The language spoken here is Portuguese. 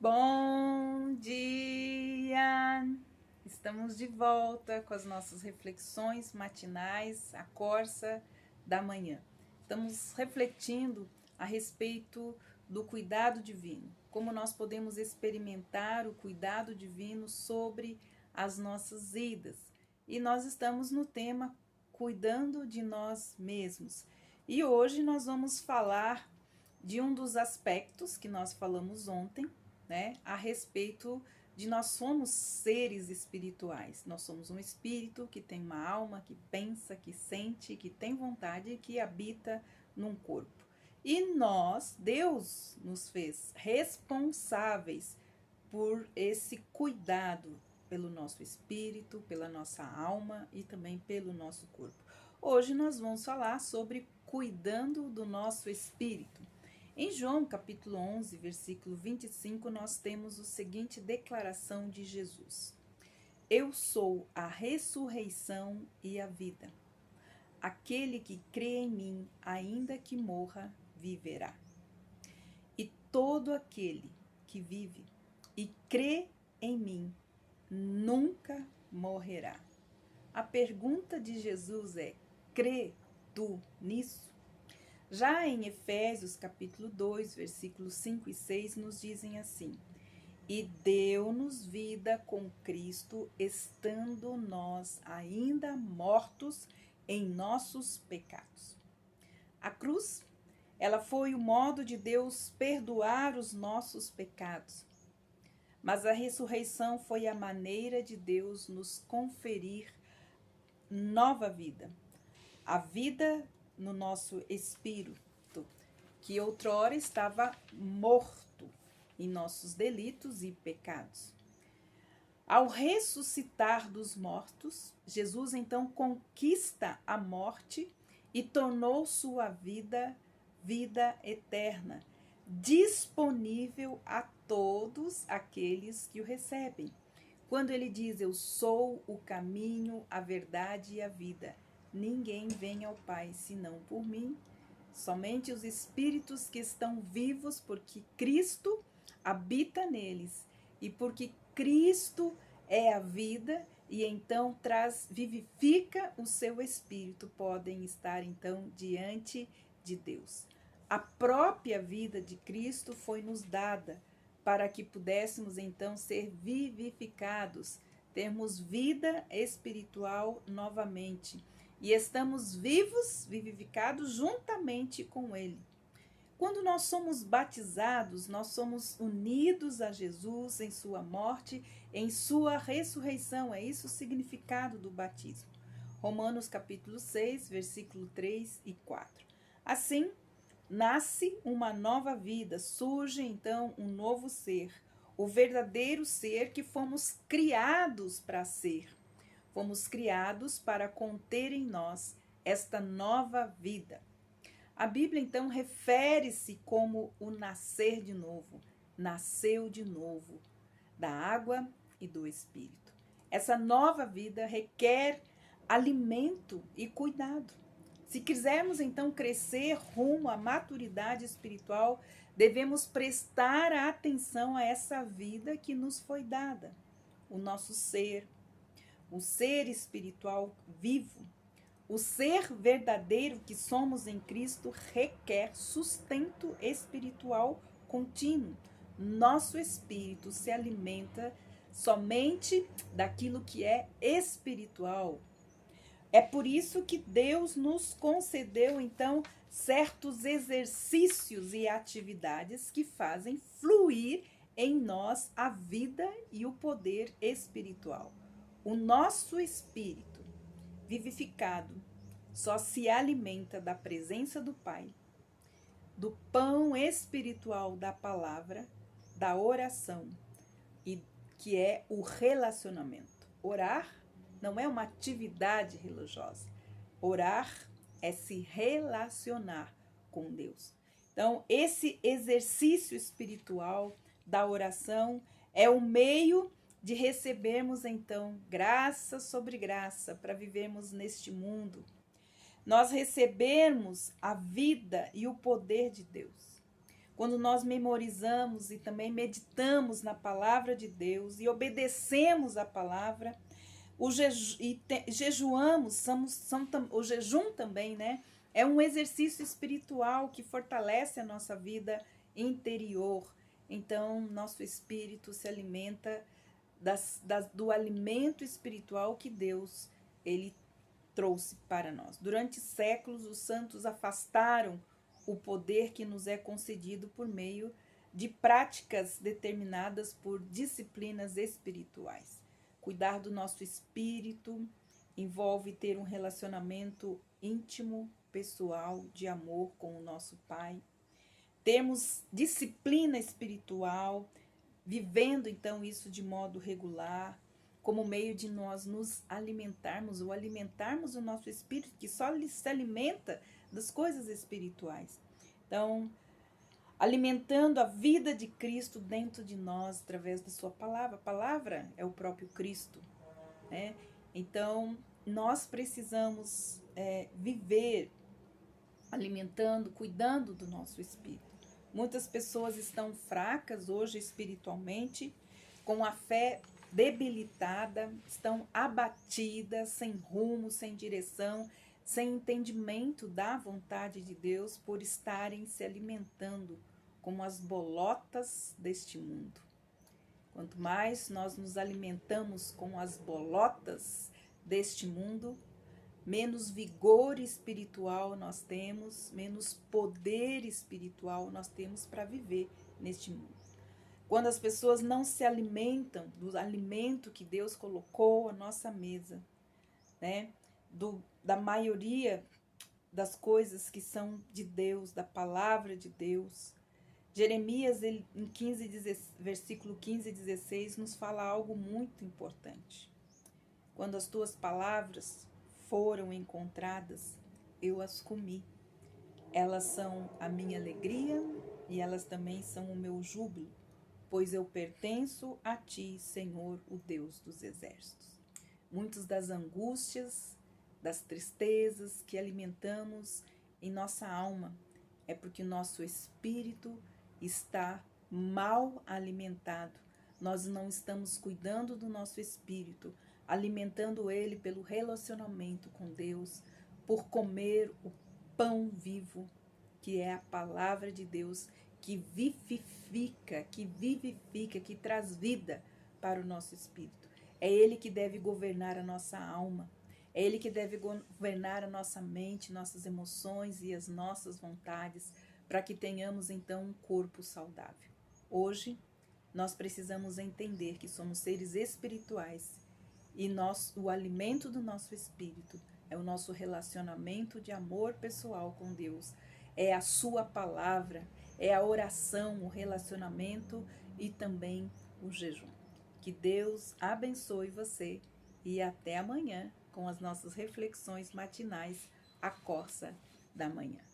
Bom dia! Estamos de volta com as nossas reflexões matinais, a Corsa da manhã. Estamos refletindo a respeito do cuidado divino, como nós podemos experimentar o cuidado divino sobre as nossas vidas. E nós estamos no tema cuidando de nós mesmos. E hoje nós vamos falar de um dos aspectos que nós falamos ontem, né, a respeito de nós somos seres espirituais. Nós somos um espírito que tem uma alma, que pensa, que sente, que tem vontade e que habita num corpo. E nós, Deus nos fez responsáveis por esse cuidado pelo nosso espírito, pela nossa alma e também pelo nosso corpo. Hoje nós vamos falar sobre cuidando do nosso espírito. Em João capítulo 11, versículo 25, nós temos a seguinte declaração de Jesus: Eu sou a ressurreição e a vida. Aquele que crê em mim, ainda que morra, viverá. E todo aquele que vive e crê em mim, nunca morrerá. A pergunta de Jesus é: crê tu nisso? Já em Efésios capítulo 2, versículos 5 e 6, nos dizem assim: E deu-nos vida com Cristo, estando nós ainda mortos em nossos pecados. A cruz, ela foi o modo de Deus perdoar os nossos pecados. Mas a ressurreição foi a maneira de Deus nos conferir nova vida. A vida no nosso espírito, que outrora estava morto em nossos delitos e pecados. Ao ressuscitar dos mortos, Jesus então conquista a morte e tornou sua vida eterna, disponível a todos aqueles que o recebem. Quando ele diz: Eu sou o caminho, a verdade e a vida. Ninguém vem ao Pai senão por mim. Somente os espíritos que estão vivos, porque Cristo habita neles e porque Cristo é a vida e então vivifica o seu espírito, podem estar então diante de Deus. A própria vida de Cristo foi nos dada para que pudéssemos então ser vivificados, termos vida espiritual novamente. E estamos vivos, vivificados juntamente com Ele. Quando nós somos batizados, nós somos unidos a Jesus em sua morte, em sua ressurreição. É isso o significado do batismo. Romanos capítulo 6, versículo 3 e 4. Assim, nasce uma nova vida, surge então um novo ser, o verdadeiro ser que fomos criados para ser. Fomos criados para conter em nós esta nova vida. A Bíblia, então, refere-se como o nascer de novo. Nasceu de novo, da água e do Espírito. Essa nova vida requer alimento e cuidado. Se quisermos, então, crescer rumo à maturidade espiritual, devemos prestar atenção a essa vida que nos foi dada. O nosso ser, o ser espiritual vivo, o ser verdadeiro que somos em Cristo requer sustento espiritual contínuo. Nosso espírito se alimenta somente daquilo que é espiritual. É por isso que Deus nos concedeu, então, certos exercícios e atividades que fazem fluir em nós a vida e o poder espiritual. O nosso espírito vivificado só se alimenta da presença do Pai, do pão espiritual da palavra, da oração, e que é o relacionamento. Orar não é uma atividade religiosa. Orar é se relacionar com Deus. Então, esse exercício espiritual da oração é o meio de recebermos, então, graça sobre graça para vivermos neste mundo. Nós recebemos a vida e o poder de Deus. quando nós memorizamos e também meditamos na palavra de Deus e obedecemos a palavra, jejuamos, o jejum também, né? É um exercício espiritual que fortalece a nossa vida interior. Então, nosso espírito se alimenta do alimento espiritual que Deus ele trouxe para nós. Durante séculos, os santos afastaram o poder que nos é concedido por meio de práticas determinadas por disciplinas espirituais. Cuidar do nosso espírito envolve ter um relacionamento íntimo, pessoal, de amor com o nosso Pai. Termos disciplina espiritual, vivendo então isso de modo regular, como meio de nós nos alimentarmos ou alimentarmos o nosso espírito, que só se alimenta das coisas espirituais. Então, alimentando a vida de Cristo dentro de nós através da sua palavra. A palavra é o próprio Cristo, né? Então, nós precisamos viver alimentando, cuidando do nosso espírito. Muitas pessoas estão fracas hoje espiritualmente, com a fé debilitada, estão abatidas, sem rumo, sem direção, sem entendimento da vontade de Deus, por estarem se alimentando como as bolotas deste mundo. Quanto mais nós nos alimentamos com as bolotas deste mundo, menos vigor espiritual nós temos, menos poder espiritual nós temos para viver neste mundo. Quando as pessoas não se alimentam do alimento que Deus colocou à nossa mesa, né? Da maioria das coisas que são de Deus, da palavra de Deus. Jeremias, em versículo 15 e 16, nos fala algo muito importante. Quando as tuas palavras foram encontradas, eu as comi. Elas são a minha alegria e elas também são o meu júbilo, pois eu pertenço a ti, Senhor, o Deus dos exércitos. Muitas das angústias, das tristezas que alimentamos em nossa alma é porque o nosso espírito está mal alimentado. Nós não estamos cuidando do nosso espírito, alimentando ele pelo relacionamento com Deus, por comer o pão vivo, que é a palavra de Deus, que vivifica, que traz vida para o nosso espírito. É ele que deve governar a nossa alma, é ele que deve governar a nossa mente, nossas emoções e as nossas vontades, para que tenhamos então um corpo saudável. Hoje, nós precisamos entender que somos seres espirituais e o alimento do nosso espírito é o nosso relacionamento de amor pessoal com Deus, é a sua palavra, é a oração, o relacionamento e também o jejum. Que Deus abençoe você e até amanhã com as nossas reflexões matinais, a Corsa da Manhã.